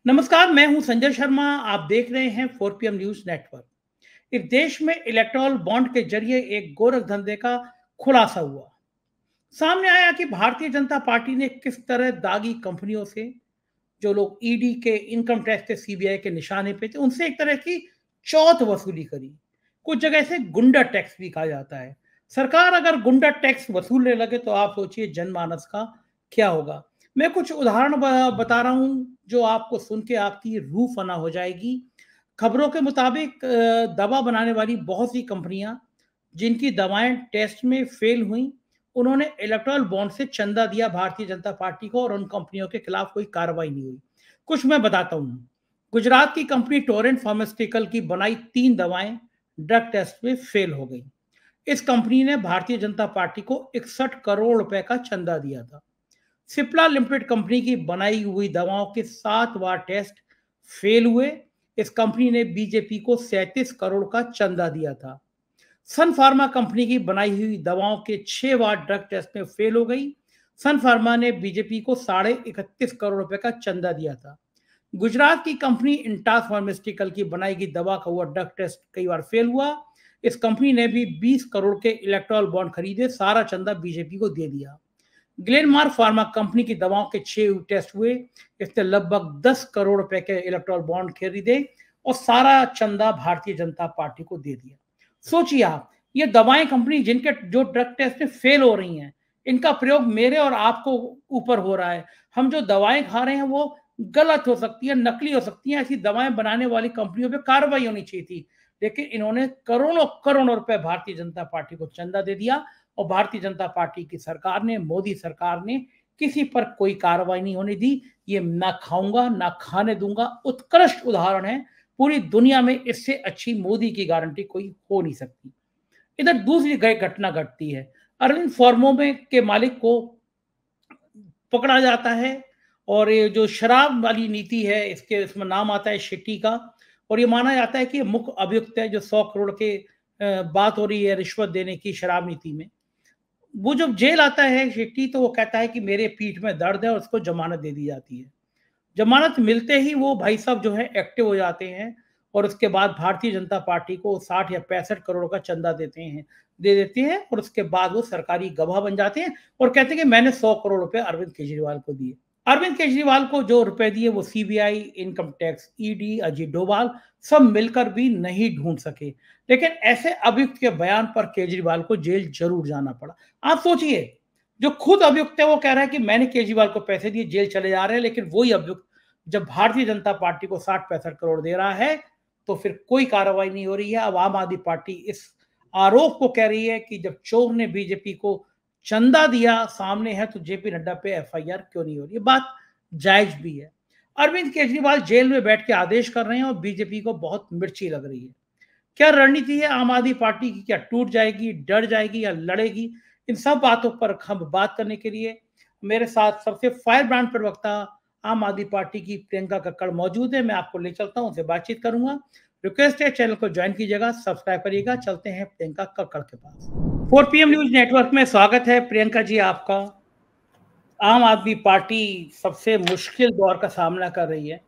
नमस्कार, मैं हूं संजय शर्मा। आप देख रहे हैं 4PM न्यूज नेटवर्क। इस देश में इलेक्टोरल बॉन्ड के जरिए एक गोरख धंधे का खुलासा हुआ। सामने आया कि भारतीय जनता पार्टी ने किस तरह दागी कंपनियों से, जो लोग ईडी के, इनकम टैक्स के, सीबीआई के निशाने पे थे, उनसे एक तरह की चौथ वसूली करी। कुछ जगह से गुंडा टैक्स भी कहा जाता है। सरकार अगर गुंडा टैक्स वसूलने लगे तो आप सोचिए जनमानस का क्या होगा। मैं कुछ उदाहरण बता रहा हूं जो आपको सुन के आपकी रूह फना हो जाएगी। खबरों के मुताबिक दवा बनाने वाली बहुत सी कंपनियां जिनकी दवाएं टेस्ट में फेल हुई, उन्होंने इलेक्टोरल बॉन्ड से चंदा दिया भारतीय जनता पार्टी को और उन कंपनियों के खिलाफ कोई कार्रवाई नहीं हुई। कुछ मैं बताता हूं। गुजरात की कंपनी टोरेंट फार्मास्यूटिकल की बनाई 3 दवाएं ड्रग टेस्ट में फेल हो गई। इस कंपनी ने भारतीय जनता पार्टी को 61 करोड़ रुपए का चंदा दिया था। सिप्ला लिमिटेड कंपनी की बनाई हुई दवाओं के 7 बार टेस्ट फेल हुए। इस कंपनी ने बीजेपी को 37 करोड़ का चंदा दिया था। सन फार्मा कंपनी की बनाई हुई दवाओं के 6 बार ड्रग टेस्ट में फेल हो गई। सन फार्मा ने बीजेपी को 31.5 करोड़ रुपए का चंदा दिया था। गुजरात की कंपनी इंटास फार्मास्यूटिकल की बनाई गई दवा का हुआ ड्रग टेस्ट कई बार फेल हुआ। इस कंपनी ने भी 20 करोड़ के इलेक्टोरल बॉन्ड खरीदे, सारा चंदा बीजेपी को दे दिया। ग्लेनमार्क फार्मा कंपनी की दवाओं के 6 टेस्ट हुए। इसने लगभग 10 करोड़ रुपए के इलेक्टोरल बॉन्ड खरीदे और सारा चंदा भारतीय जनता पार्टी को दे दिया। सोचिए आप, ये दवाएं कंपनी जिनके जो ड्रग टेस्ट में फेल हो रही हैं, इनका प्रयोग मेरे और आपको ऊपर हो रहा है। हम जो दवाएं खा रहे हैं वो गलत हो सकती है, नकली हो सकती है। ऐसी दवाएं बनाने वाली कंपनियों पे कार्रवाई होनी चाहिए थी, लेकिन इन्होंने करोड़ों करोड़ों रुपए भारतीय जनता पार्टी को चंदा दे दिया और भारतीय जनता पार्टी की सरकार ने, मोदी सरकार ने किसी पर कोई कार्रवाई नहीं होने दी। ये ना खाऊंगा ना खाने दूंगा उत्कृष्ट उदाहरण है। पूरी दुनिया में इससे अच्छी मोदी की गारंटी कोई हो नहीं सकती। इधर दूसरी घटना घटती है। अरविंद फार्मा में के मालिक को पकड़ा जाता है और ये जो शराब वाली नीति है, इसमें नाम आता है शेट्टी का, और ये माना जाता है कि मुख्य अभियुक्त है जो 100 करोड़ के बात हो रही है रिश्वत देने की शराब नीति में। वो जब जेल आता है शेट्टी, तो वो कहता है कि मेरे पीठ में दर्द है और उसको जमानत दे दी जाती है। जमानत मिलते ही वो भाई साहब जो है एक्टिव हो जाते हैं और उसके बाद भारतीय जनता पार्टी को 60 या 65 करोड़ का चंदा दे देते हैं और उसके बाद वो सरकारी गवाह बन जाते हैं और कहते हैं कि मैंने 100 करोड़ रुपए अरविंद केजरीवाल को दिए। अरविंद केजरीवाल को जो रुपए दिए वो CBI, income tax, ED, Ajit Doval सब मिलकर भी नहीं ढूंढ सके। लेकिन ऐसे अभियुक्त के बयान पर केजरीवाल को जेल जरूर जाना पड़ा। आप सोचिए, जो खुद अभियुक्त है वो कह रहा है कि मैंने केजरीवाल को पैसे दिए, जेल चले जा रहे हैं, लेकिन वही अभियुक्त जब भारतीय जनता पार्टी को 60-65 करोड़ दे रहा है तो फिर कोई कार्रवाई नहीं हो रही है। अब आम आदमी पार्टी इस आरोप को कह रही है कि जब चोर ने बीजेपी को चंदा दिया सामने है तो जेपी नड्डा पे एफआईआर क्यों नहीं हो रही। बात जायज भी है। अरविंद केजरीवाल जेल में बैठ के आदेश कर रहे हैं और बीजेपी को बहुत मिर्ची लग रही है। क्या रणनीति है आम आदमी पार्टी की? क्या टूट जाएगी, डर जाएगी या लड़ेगी? इन सब बातों पर हम बात करने के लिए मेरे साथ सबसे फायर ब्रांड प्रवक्ता आम आदमी पार्टी की प्रियंका कक्कड़ मौजूद है। मैं आपको ले चलता हूं, उनसे बातचीत करूंगा। रिक्वेस्ट है चैनल को ज्वाइन कीजिएगा, सब्सक्राइब करिएगा। चलते हैं प्रियंका कक्कड़ के पास। 4PM न्यूज नेटवर्क में स्वागत है प्रियंका जी आपका। आम आदमी पार्टी सबसे मुश्किल दौर का सामना कर रही है।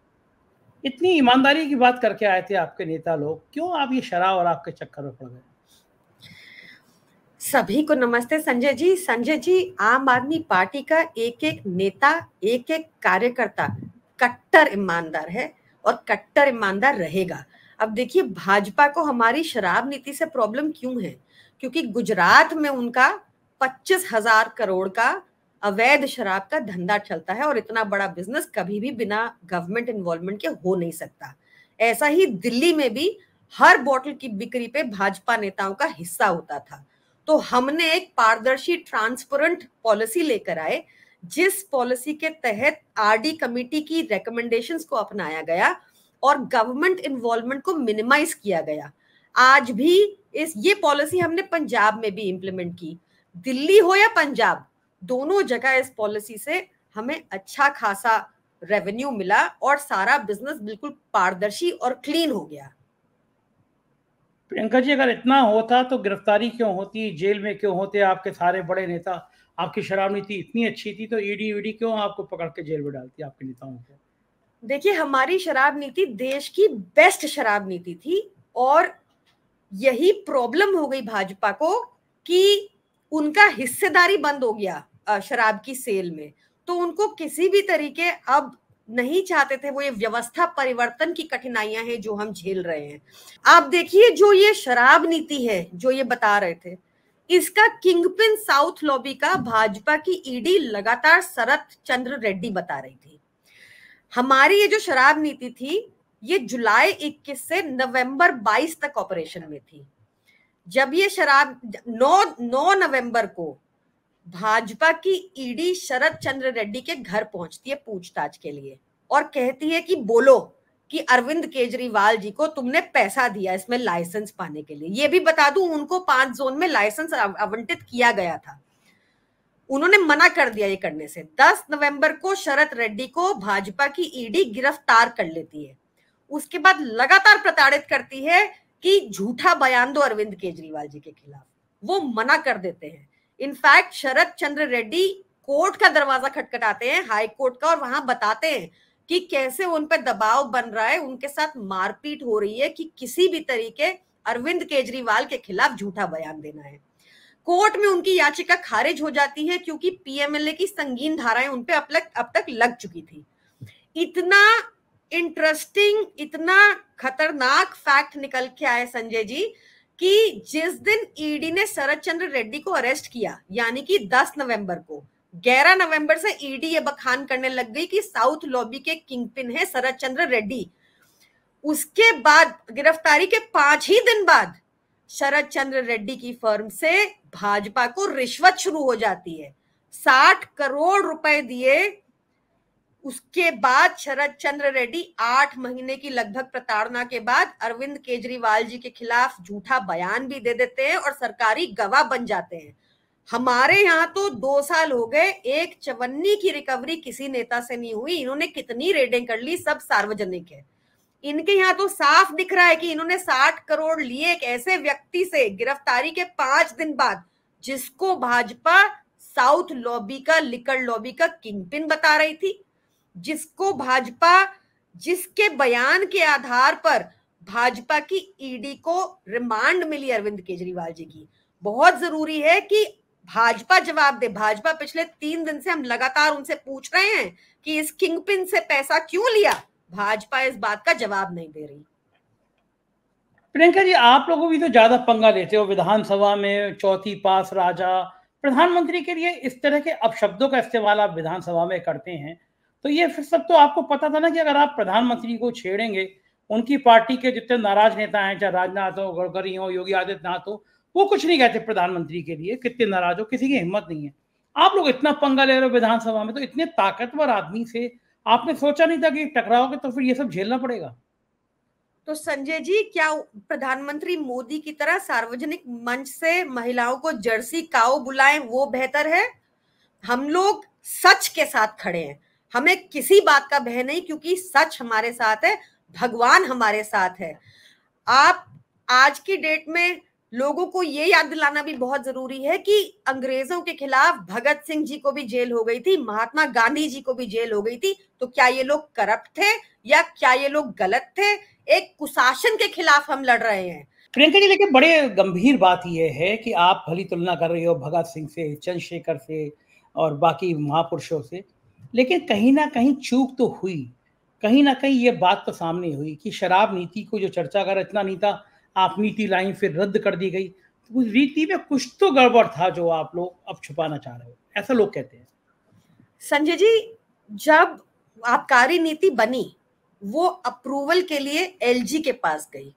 इतनी ईमानदारी की बात करके आए थे आपके नेता लोग, क्यों आप ये शराब और आपके चक्कर में पड़ गए? सभी को नमस्ते संजय जी। संजय जी, आम आदमी पार्टी का एक एक नेता, एक एक कार्यकर्ता कट्टर ईमानदार है और कट्टर ईमानदार रहेगा। अब देखिए, भाजपा को हमारी शराब नीति से प्रॉब्लम क्यों है? क्योंकि गुजरात में उनका 25,000 करोड़ का अवैध शराब का धंधा चलता है और इतना बड़ा बिजनेस कभी भी बिना गवर्नमेंट इन्वॉल्वमेंट के हो नहीं सकता। ऐसा ही दिल्ली में भी हर बोतल की बिक्री पे भाजपा नेताओं का हिस्सा होता था। तो हमने एक पारदर्शी ट्रांसपेरेंट पॉलिसी लेकर आए, जिस पॉलिसी के तहत आरडी कमेटी की रिकमेंडेशंस को अपनाया गया और गवर्नमेंट इन्वॉल्वमेंट को मिनिमाइज किया गया। आज भी ये पॉलिसी हमने पंजाब में भी इंप्लीमेंट की। दिल्ली हो या पंजाब, दोनों जगह इस पॉलिसी से हमें अच्छा खासा रेवेन्यू मिला और सारा बिजनेस बिल्कुल पारदर्शी और क्लीन हो गया। प्रियंका जी, अगर इतना होता तो गिरफ्तारी क्यों होती, जेल में क्यों होते आपके सारे बड़े नेता? आपकी शराब नीति इतनी अच्छी थी तो ईडी क्यों आपको पकड़ के जेल में डालती आपके नेताओं को? देखिए, हमारी शराब नीति देश की बेस्ट शराब नीति थी और यही प्रॉब्लम हो गई भाजपा को कि उनका हिस्सेदारी बंद हो गया शराब की सेल में। तो उनको किसी भी तरीके अब नहीं चाहते थे वो ये व्यवस्था परिवर्तन की कठिनाइयां हैं जो हम झेल रहे हैं। आप देखिए, जो ये शराब नीति है जो ये बता रहे थे, इसका किंगपिन साउथ लॉबी का भाजपा की ईडी लगातार शरद चंद्र रेड्डी बता रही थी। हमारी ये जो शराब नीति थी ये जुलाई 21 से नवंबर 22 तक ऑपरेशन में थी। जब ये शराब 9 नवंबर को भाजपा की ईडी शरद चंद्र रेड्डी के घर पहुंचती है पूछताछ के लिए और कहती है कि बोलो कि अरविंद केजरीवाल जी को तुमने पैसा दिया इसमें लाइसेंस पाने के लिए। ये भी बता दूं, उनको 5 जोन में लाइसेंस आवंटित किया गया था, उन्होंने मना कर दिया ये करने से। 10 नवंबर को शरद रेड्डी को भाजपा की ईडी गिरफ्तार कर लेती है। उसके बाद लगातार प्रताड़ित करती है कि झूठा बयान दो अरविंद केजरीवाल जी के खिलाफ, वो मना कर देते हैं। इनफैक्ट शरद चंद्र रेड्डी कोर्ट का दरवाजा खटखटाते हैं, हाई कोर्ट का, और वहां बताते हैं कि कैसे उन पर दबाव बन रहा है, उनके साथ मारपीट हो रही है कि किसी भी तरीके अरविंद केजरीवाल के खिलाफ झूठा बयान देना है। कोर्ट में उनकी याचिका खारिज हो जाती है क्योंकि पीएमएलए की संगीन धाराएं उन पे अब तक लग चुकी थी। इतना इंटरेस्टिंग, इतना खतरनाक फैक्ट निकल के आया संजय जी कि जिस दिन ईडी ने शरद चंद्र रेड्डी को अरेस्ट किया, यानी कि 10 नवंबर को, 11 नवंबर से ईडी ये बखान करने लग गई कि साउथ लॉबी के किंगपिन है शरद चंद्र रेड्डी। उसके बाद गिरफ्तारी के 5 ही दिन बाद शरद चंद्र रेड्डी की फर्म से भाजपा को रिश्वत शुरू हो जाती है। 60 करोड़ रुपए दिए। उसके बाद शरद चंद्र रेड्डी 8 महीने की लगभग प्रताड़ना के बाद अरविंद केजरीवाल जी के खिलाफ झूठा बयान भी दे देते हैं और सरकारी गवाह बन जाते हैं। हमारे यहाँ तो 2 साल हो गए, एक चवन्नी की रिकवरी किसी नेता से नहीं हुई। इन्होंने कितनी रेडें कर ली, सब सार्वजनिक है। इनके यहाँ तो साफ दिख रहा है कि इन्होंने 60 करोड़ लिए एक ऐसे व्यक्ति से गिरफ्तारी के 5 दिन बाद, जिसको भाजपा साउथ लॉबी का, लिकर लॉबी का किंगपिन बता रही थी, जिसको भाजपा, जिसके बयान के आधार पर भाजपा की ईडी को रिमांड मिली अरविंद केजरीवाल जी की। बहुत जरूरी है कि भाजपा जवाब दे। भाजपा पिछले 3 दिन से हम लगातार उनसे पूछ रहे हैं कि इस किंगपिन से पैसा क्यों लिया, भाजपा इस बात का जवाब नहीं दे रही। प्रियंका जी, आप लोगों भी तो ज्यादा पंगा लेते हो विधानसभा में, चौथी पास राजा, प्रधानमंत्री के लिए इस तरह के अपशब्दों का इस्तेमाल आप विधानसभा में करते हैं। तो ये फिर सब तो आपको पता था ना कि अगर आप प्रधानमंत्री को छेड़ेंगे, उनकी पार्टी के जितने नाराज नेता हैं, चाहे राजनाथ हो, गडकरी हो, योगी आदित्यनाथ हो, वो कुछ नहीं कहते प्रधानमंत्री के लिए, कितने नाराज हो, किसी की हिम्मत नहीं है। आप लोग इतना पंगा ले रहे हो विधानसभा में, तो इतने ताकतवर आदमी से आपने सोचा नहीं था कि टकराओगे तो फिर ये सब झेलना पड़ेगा? तो संजय जी, क्या प्रधानमंत्री मोदी की तरह सार्वजनिक मंच से महिलाओं को जर्सी काऊ बुलाएं वो बेहतर है? हम लोग सच के साथ खड़े हैं, हमें किसी बात का भय नहीं, क्योंकि सच हमारे साथ है, भगवान हमारे साथ है। आप आज की डेट में लोगों को ये याद दिलाना भी बहुत जरूरी है कि अंग्रेजों के खिलाफ भगत सिंह जी को भी जेल हो गई थी, महात्मा गांधी जी को भी जेल हो गई थी। तो क्या ये लोग करप्ट थे या क्या ये लोग गलत थे? एक कुशासन के खिलाफ हम लड़ रहे हैं। प्रियंका जी, लेकिन बड़े गंभीर बात यह है कि आप भली तुलना कर रही हो भगत सिंह से, चंद्रशेखर से और बाकी महापुरुषों से, लेकिन कहीं ना कहीं चूक तो हुई। कहीं ना कहीं ये बात तो सामने हुई कि शराब नीति को जो चर्चा कर इतना नहीं था, आप नीति लाई फिर रद्द कर दी गई। तो उस नीति में कुछ तो गड़बड़ था जो आप लोग अब छुपाना चाह रहे हो, ऐसा लोग कहते हैं। संजय जी, जब आबकारी नीति बनी, वो अप्रूवल के लिए एलजी के पास गई।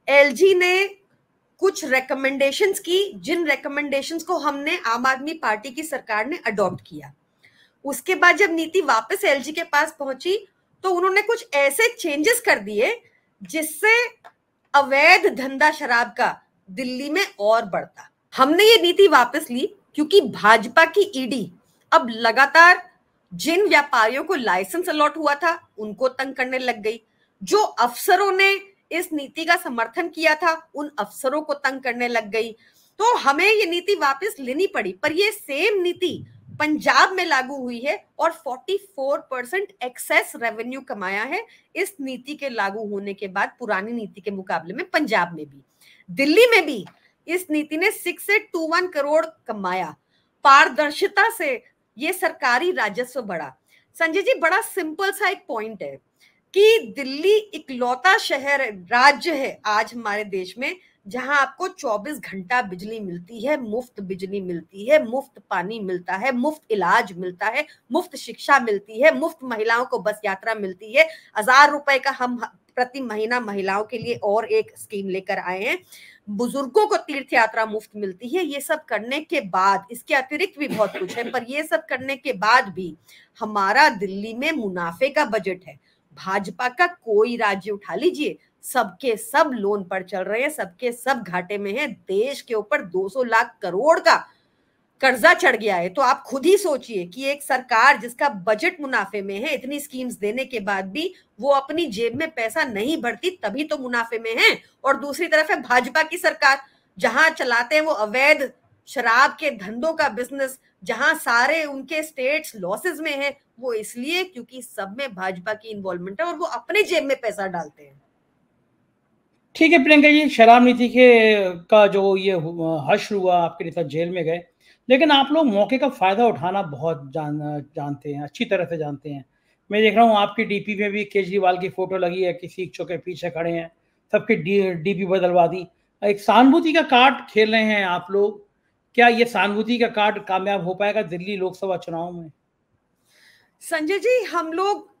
एलजी ने कुछ रेकमेंडेशंस की, जिन रेकमेंडेशंस को हमने आम आदमी पार्टी की सरकार ने अडॉप्ट किया। उसके बाद जब नीति वापस एलजी के पास पहुंची तो उन्होंने कुछ ऐसे चेंजेस कर दिए जिससे अवैध धंधा शराब का दिल्ली में और बढ़ता। हमने ये नीति वापस ली क्योंकि भाजपा की ईडी अब लगातार जिन व्यापारियों को लाइसेंस अलॉट हुआ था उनको तंग करने लग गई। जो अफसरों ने इस नीति का समर्थन किया था उन अफसरों को तंग करने लग गई। तो हमें ये नीति वापस लेनी पड़ी। पर ये सेम नीति पंजाब में लागू हुई है और 44% एक्सेस रेवेन्यू कमाया है इस नीति के लागू होने के बाद, पुरानी नीति के मुकाबले में। पंजाब में भी, दिल्ली में भी इस नीति ने 621 करोड़ कमाया। पारदर्शिता से ये सरकारी राजस्व बढ़ा। संजय जी, बड़ा सिंपल सा एक पॉइंट है कि दिल्ली इकलौता शहर राज्य है आज हमारे देश में जहां आपको 24 घंटा बिजली मिलती है, मुफ्त बिजली मिलती है, मुफ्त पानी मिलता है, मुफ्त इलाज मिलता है, मुफ्त शिक्षा मिलती है, मुफ्त महिलाओं को बस यात्रा मिलती है। 1000 रुपए का हम प्रति महीना महिलाओं के लिए और एक स्कीम लेकर आए हैं। बुजुर्गों को तीर्थ यात्रा मुफ्त मिलती है। ये सब करने के बाद, इसके अतिरिक्त भी बहुत कुछ है, पर ये सब करने के बाद भी हमारा दिल्ली में मुनाफे का बजट है। भाजपा का कोई राज्य उठा लीजिए, सबके सब लोन पर चल रहे हैं, सबके सब घाटे में है। देश के ऊपर 200 लाख करोड़ का कर्जा चढ़ गया है। तो आप खुद ही सोचिए कि एक सरकार जिसका बजट मुनाफे में है, इतनी स्कीम्स देने के बाद भी वो अपनी जेब में पैसा नहीं भरती, तभी तो मुनाफे में है। और दूसरी तरफ है भाजपा की सरकार, जहां चलाते हैं वो अवैध शराब के धंधों का बिजनेस, जहां सारे उनके स्टेट्स लॉसेस में है। वो इसलिए क्योंकि सब में भाजपा की इन्वॉल्वमेंट है और वो अपने जेब में पैसा डालते हैं। ठीक है प्रियंका जी, शराब नीति के का जो ये हश्र हुआ, आपके नेता जेल में गए, लेकिन आप लोग मौके का फायदा उठाना बहुत जानते हैं, अच्छी तरह से जानते हैं। मैं देख रहा हूँ आपकी डीपी में भी केजरीवाल की फोटो लगी है, किसी इच्छुक के पीछे खड़े हैं, सबकी डीपी बदलवा दी। एक सहानुभूति का कार्ड खेल रहे हैं आप लोग। क्या ये सहानुभूति का कार्ड कामयाब हो पाएगा दिल्ली लोकसभा चुनाव में? संजय जी, हम लोग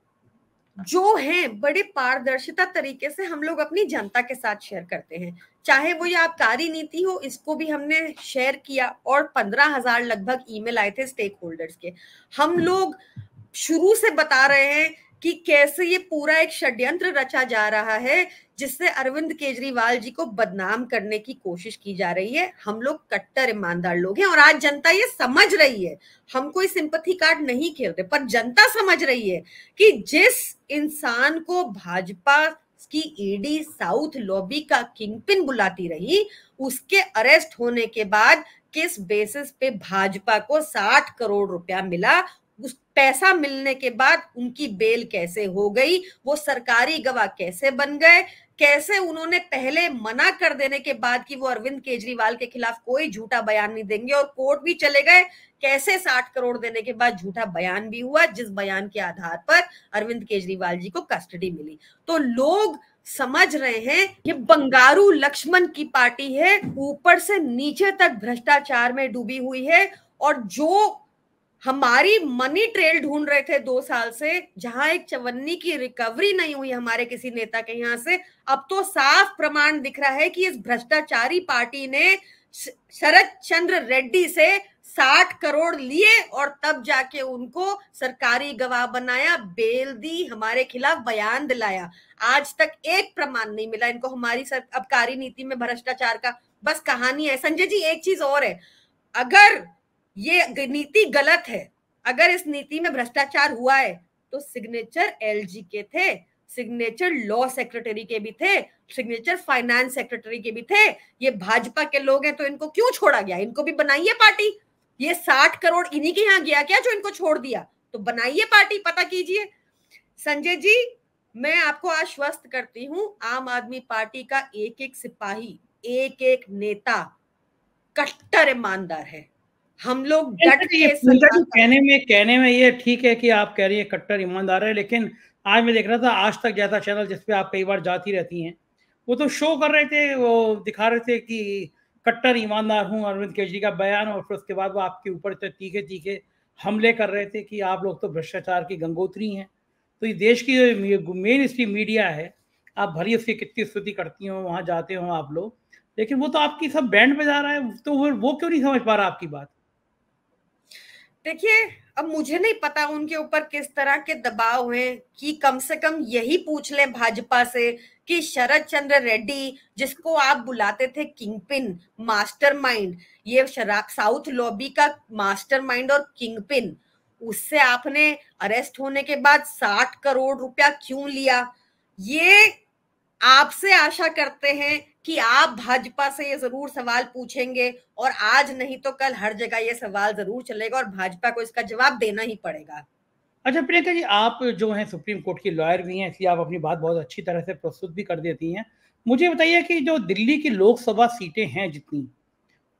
जो हैं बड़े पारदर्शिता तरीके से हम लोग अपनी जनता के साथ शेयर करते हैं। चाहे वो ये आबकारी नीति हो, इसको भी हमने शेयर किया और 15,000 लगभग ईमेल आए थे स्टेक होल्डर्स के। हम लोग शुरू से बता रहे हैं कि कैसे ये पूरा एक षड्यंत्र रचा जा रहा है जिससे अरविंद केजरीवाल जी को बदनाम करने की कोशिश की जा रही है। हम लोग कट्टर ईमानदार लोग हैं और आज जनता ये समझ रही है। हम कोई सिंपैथी कार्ड नहीं खेलते, पर जनता समझ रही है कि जिस इंसान को भाजपा की ईडी साउथ लॉबी का किंगपिन बुलाती रही, उसके अरेस्ट होने के बाद किस बेसिस पे भाजपा को 60 करोड़ रुपया मिला, उस पैसा मिलने के बाद उनकी बेल कैसे हो गई, वो सरकारी गवाह कैसे बन गए, कैसे उन्होंने पहले मना कर देने के बाद कि वो अरविंद केजरीवाल के खिलाफ कोई झूठा बयान नहीं देंगे और कोर्ट भी चले गए, कैसे 60 करोड़ देने के बाद झूठा बयान भी हुआ, जिस बयान के आधार पर अरविंद केजरीवाल जी को कस्टडी मिली। तो लोग समझ रहे हैं ये बंगारू लक्ष्मण की पार्टी है, ऊपर से नीचे तक भ्रष्टाचार में डूबी हुई है। और जो हमारी मनी ट्रेल ढूंढ रहे थे 2 साल से, जहां एक चवन्नी की रिकवरी नहीं हुई हमारे किसी नेता के यहां से, अब तो साफ प्रमाण दिख रहा है कि इस भ्रष्टाचारी पार्टी ने शरद चंद्र रेड्डी से 60 करोड़ लिए और तब जाके उनको सरकारी गवाह बनाया, बेल दी, हमारे खिलाफ बयान दिलाया। आज तक एक प्रमाण नहीं मिला इनको हमारी आबकारी नीति में भ्रष्टाचार का, बस कहानी है। संजय जी, एक चीज और है, अगर ये नीति गलत है, अगर इस नीति में भ्रष्टाचार हुआ है तो सिग्नेचर एलजी के थे, सिग्नेचर लॉ सेक्रेटरी के भी थे, सिग्नेचर फाइनेंस सेक्रेटरी के भी थे। ये भाजपा के लोग हैं तो इनको क्यों छोड़ा गया? इनको भी बनाइए पार्टी। ये 60 करोड़ इन्हीं के यहाँ गया क्या जो इनको छोड़ दिया? तो बनाइए पार्टी, पता कीजिए। संजय जी, मैं आपको आश्वस्त करती हूं, आम आदमी पार्टी का एक एक सिपाही, एक एक नेता कट्टर ईमानदार है। हम लोग डट के कहने में ये ठीक है कि आप कह रही है कट्टर ईमानदार है, लेकिन आज मैं देख रहा था आज तक जैसा चैनल जिसपे आप कई बार जाती रहती हैं, वो तो शो कर रहे थे, वो दिखा रहे थे कि कट्टर ईमानदार हूं, अरविंद केजरीवाल का बयान, और फिर उसके बाद वो आपके ऊपर तीखे तीखे हमले कर रहे थे कि आप लोग तो भ्रष्टाचार की गंगोत्री हैं। तो ये देश की मेन स्ट्रीम मीडिया है, आप भरी उसकी कितनी स्तुति करती हो, वहां जाते हो आप लोग, लेकिन वो तो आपकी सब बैंड पे जा रहा है, तो वो क्यों नहीं समझ पा रहा आपकी बात? देखिए, अब मुझे नहीं पता उनके ऊपर किस तरह के दबाव हैं कि कम से कम यही पूछ लें भाजपा से कि शरद चंद्र रेड्डी, जिसको आप बुलाते थे किंगपिन, मास्टरमाइंड, ये शराब साउथ लॉबी का मास्टरमाइंड और किंगपिन, उससे आपने अरेस्ट होने के बाद 60 करोड़ रुपया क्यों लिया? ये आपसे आशा करते हैं कि आप भाजपा से ये जरूर सवाल पूछेंगे, और आज नहीं तो कल हर जगह ये सवाल जरूर चलेगा और भाजपा को इसका जवाब देना ही पड़ेगा। अच्छा प्रियंका जी, आप जो हैं सुप्रीम कोर्ट की लॉयर भी हैं, इसलिए आप अपनी बात बहुत अच्छी तरह से प्रस्तुत भी कर देती हैं। मुझे बताइए कि जो दिल्ली की लोकसभा सीटें हैं जितनी,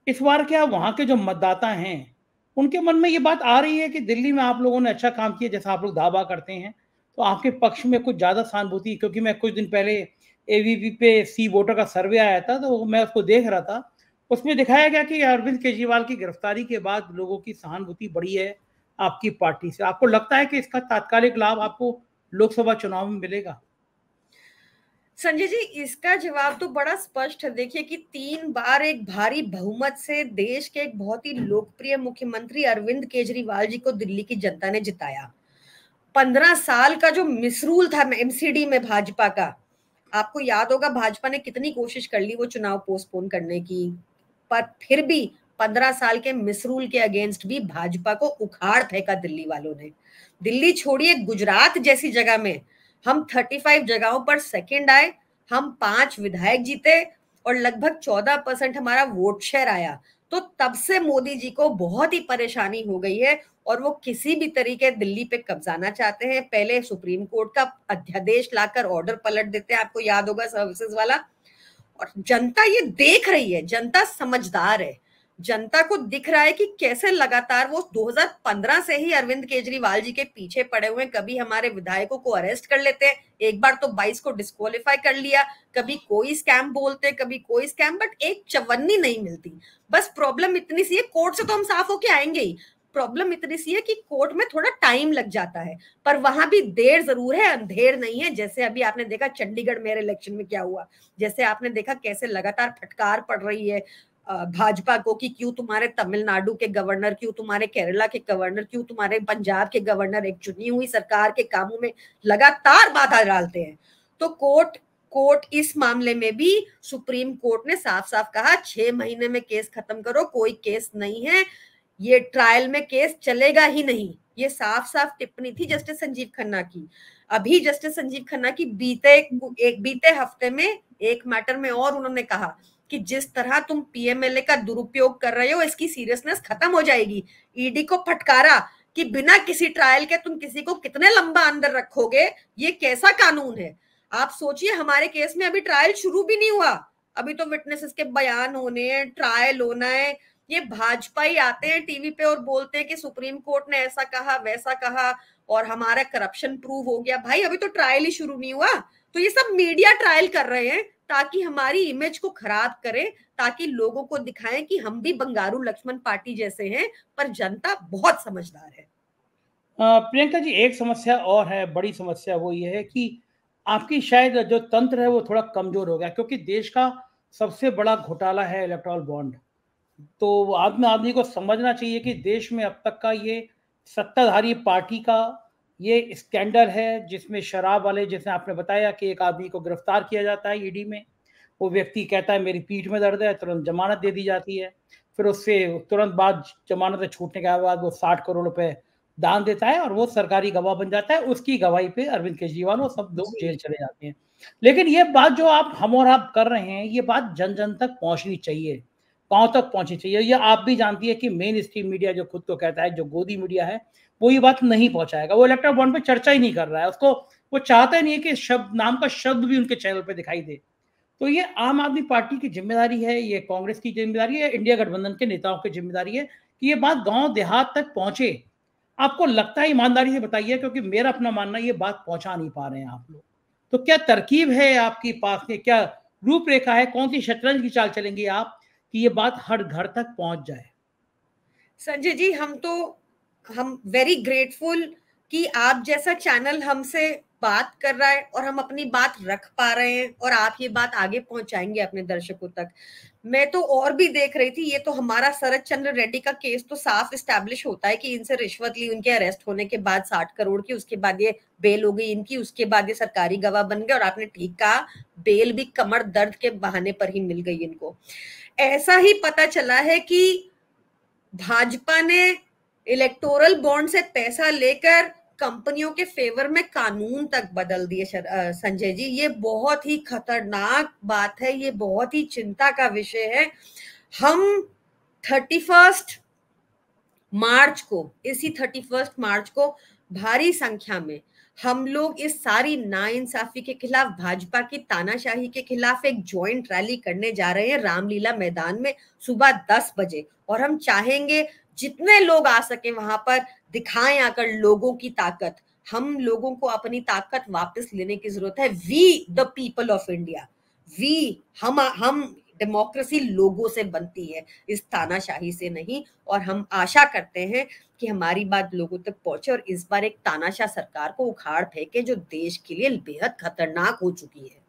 इस बार क्या वहाँ के जो मतदाता हैं उनके मन में ये बात आ रही है कि दिल्ली में आप लोगों ने अच्छा काम किया, जैसा आप लोग दावा करते हैं, तो आपके पक्ष में कुछ ज़्यादा सहानुभूति? क्योंकि मैं कुछ दिन पहले एबीपी पे सी वोटर का सर्वे आया था, तो मैं उसको देख रहा था। उसमें दिखाया गया कि अरविंद केजरीवाल की गिरफ्तारी के बाद लोगों की सहानुभूति बढ़ी है आपकी पार्टी से। आपको लगता है कि इसका तात्कालिक लाभ आपको लोकसभा चुनाव में मिलेगा? संजय जी, इसका जवाब तो बड़ा स्पष्ट है। देखिए कि 3 बार एक भारी बहुमत से देश के एक बहुत ही लोकप्रिय मुख्यमंत्री अरविंद केजरीवाल जी को दिल्ली की जनता ने जिताया। 15 साल का जो मिसरूल था एमसीडी में भाजपा का, आपको याद होगा भाजपा ने कितनी कोशिश कर ली वो चुनाव पोस्टपोन करने की, पर फिर भी 15 साल के मिसरूल के अगेंस्ट भी भाजपा को उखाड़ फेंका दिल्ली वालों ने। दिल्ली छोड़िए, गुजरात जैसी जगह में हम 35 जगहों पर सेकंड आए, हम 5 विधायक जीते और लगभग 14% हमारा वोट शेयर आया। तो तब से मोदी जी को बहुत ही परेशानी हो गई है और वो किसी भी तरीके दिल्ली पे कब्जाना चाहते हैं। पहले सुप्रीम कोर्ट का अध्यादेश लाकर ऑर्डर पलट देते हैं, आपको याद होगा, सर्विसेज वाला। और जनता ये देख रही है, जनता समझदार है, जनता को दिख रहा है कि कैसे लगातार वो 2015 से ही अरविंद केजरीवाल जी के पीछे पड़े हुए हैं। कभी हमारे विधायकों को अरेस्ट कर लेते हैं, एक बार तो 22 को डिस्क्वालीफाई कर लिया, कभी कोई स्कैम बोलते, कभी कोई स्कैम, बट एक चवन्नी नहीं मिलती। बस प्रॉब्लम इतनी सी है, कोर्ट से तो हम साफ होके आएंगे ही, प्रॉब्लम इतनी सी है कि कोर्ट में थोड़ा टाइम लग जाता है, पर वहां भी देर जरूर है, अंधेर नहीं है। जैसे अभी आपने देखा चंडीगढ़ मेयर इलेक्शन में क्या हुआ, जैसे आपने देखा कैसे लगातार फटकार पड़ रही है भाजपा को कि क्यों तुम्हारे तमिलनाडु के गवर्नर, क्यों तुम्हारे केरला के गवर्नर, क्यों तुम्हारे पंजाब के गवर्नर एक चुनी हुई सरकार के कामों में लगातार बाधा डालते हैं। तो कोर्ट इस मामले में भी, सुप्रीम कोर्ट ने साफ साफ कहा 6 महीने में केस खत्म करो, कोई केस नहीं है, ये ट्रायल में केस चलेगा ही नहीं। ये साफ साफ टिप्पणी थी जस्टिस संजीव खन्ना की। अभी जस्टिस संजीव खन्ना की बीते हफ्ते में एक मैटर में और उन्होंने कहा कि जिस तरह तुम पीएमएलए का दुरुपयोग कर रहे हो, इसकी सीरियसनेस खत्म हो जाएगी। ईडी को फटकारा कि बिना किसी ट्रायल के तुम किसी को कितने लंबा अंदर रखोगे, ये कैसा कानून है। आप सोचिए, हमारे केस में अभी ट्रायल शुरू भी नहीं हुआ, अभी तो विटनेसेस के बयान होने हैं, ट्रायल होना है। ये भाजपा ही आते हैं टीवी पे और बोलते हैं कि सुप्रीम कोर्ट ने ऐसा कहा वैसा कहा और हमारा करप्शन प्रूव हो गया। भाई अभी तो ट्रायल ही शुरू नहीं हुआ। तो ये सब मीडिया ट्रायल कर रहे हैं ताकि हमारी इमेज को खराब करें, ताकि लोगों को दिखाएं कि हम भी बंगारू लक्ष्मण पार्टी जैसे हैं, पर जनता बहुत समझदार है। प्रियंका जी, एक समस्या और है, बड़ी समस्या, वो ये है कि आपकी शायद जो तंत्र है वो थोड़ा कमजोर हो गया, क्योंकि देश का सबसे बड़ा घोटाला है इलेक्टोरल बॉन्ड। तो आदमी को समझना चाहिए कि देश में अब तक का ये सत्ताधारी पार्टी का ये स्कैंडल है, जिसमें शराब वाले, जैसे आपने बताया कि एक आदमी को गिरफ्तार किया जाता है ईडी में, वो व्यक्ति कहता है मेरी पीठ में दर्द है, तुरंत जमानत दे दी जाती है, फिर उससे तुरंत बाद जमानत से छूटने के बाद वो 60 करोड़ रुपए दान देता है और वो सरकारी गवाह बन जाता है। उसकी गवाही पे अरविंद केजरीवाल वो सब लोग जेल चले जाते हैं। लेकिन ये बात जो हम और आप कर रहे हैं, ये बात जन जन तक पहुंचनी चाहिए, गांव तक पहुंचनी चाहिए। ये आप भी जानती है कि मेन स्ट्रीम मीडिया जो खुद को कहता है, जो गोदी मीडिया है, वो ये बात नहीं पहुंचाएगा। वो इलेक्टोरल बॉन्ड पे चर्चा ही नहीं कर रहा है, उसको वो चाहता ही नहीं है कि शब्द, नाम का शब्द भी उनके चैनल पे दिखाई दे। तो ये आम आदमी पार्टी की जिम्मेदारी है, ये कांग्रेस की जिम्मेदारी है, इंडिया गठबंधन के नेताओं की जिम्मेदारी है कि ये बात गांव देहात तक पहुंचे। आपको लगता है, ईमानदारी से बताइए, क्योंकि मेरा अपना मानना ये बात पहुंचा नहीं पा रहे हैं आप लोग, तो क्या तरकीब है आपकी पास में, क्या रूपरेखा है, कौन सी शतरंज की चाल चलेंगे आप कि ये बात हर घर तक पहुंच जाए? संजय जी, हम वेरी ग्रेटफुल कि आप जैसा चैनल हमसे बात कर रहा है और हम अपनी बात रख पा रहे हैं और आप ये बात आगे पहुंचाएंगे अपने दर्शकों तक। मैं तो और भी देख रही थी, ये तो हमारा शरद चंद्र रेड्डी का केस तो साफ इस्टेब्लिश होता है कि इनसे रिश्वत ली, उनके अरेस्ट होने के बाद 60 करोड़ की, उसके बाद ये बेल हो गई इनकी, उसके बाद ये सरकारी गवाह बन गए और आपने ठीक कहा, बेल भी कमर दर्द के बहाने पर ही मिल गई इनको। ऐसा ही पता चला है कि भाजपा ने इलेक्टोरल बॉन्ड से पैसा लेकर कंपनियों के फेवर में कानून तक बदल दिए संजय जी। ये बहुत ही खतरनाक बात है, ये बहुत ही चिंता का विषय है। हम 31 मार्च को, इसी 31 मार्च को भारी संख्या में हम लोग इस सारी नाइंसाफी के खिलाफ, भाजपा की तानाशाही के खिलाफ एक ज्वाइंट रैली करने जा रहे हैं रामलीला मैदान में सुबह 10 बजे। और हम चाहेंगे जितने लोग आ सके वहां पर दिखाएं आकर लोगों की ताकत। हम लोगों को अपनी ताकत वापस लेने की जरूरत है। We the people of India, we हम डेमोक्रेसी लोगों से बनती है, इस तानाशाही से नहीं। और हम आशा करते हैं कि हमारी बात लोगों तक पहुंचे और इस बार एक तानाशाह सरकार को उखाड़ फेंके जो देश के लिए बेहद खतरनाक हो चुकी है।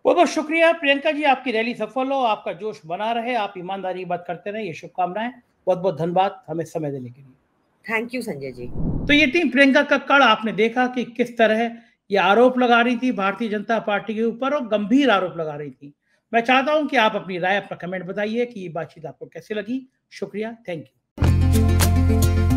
बहुत बहुत शुक्रिया प्रियंका जी, आपकी रैली सफल हो, आपका जोश बना रहे, आप ईमानदारी की बात करते रहे, ये शुभकामनाएं। बहुत बहुत धन्यवाद हमें समय देने के लिए। Thank you Sanjay ji. तो ये थी प्रियंका कक्कड़। आपने देखा कि किस तरह ये आरोप लगा रही थी भारतीय जनता पार्टी के ऊपर, और गंभीर आरोप लगा रही थी। मैं चाहता हूं कि आप अपनी राय, अपना कमेंट बताइए कि ये बातचीत आपको कैसी लगी। शुक्रिया, थैंक यू।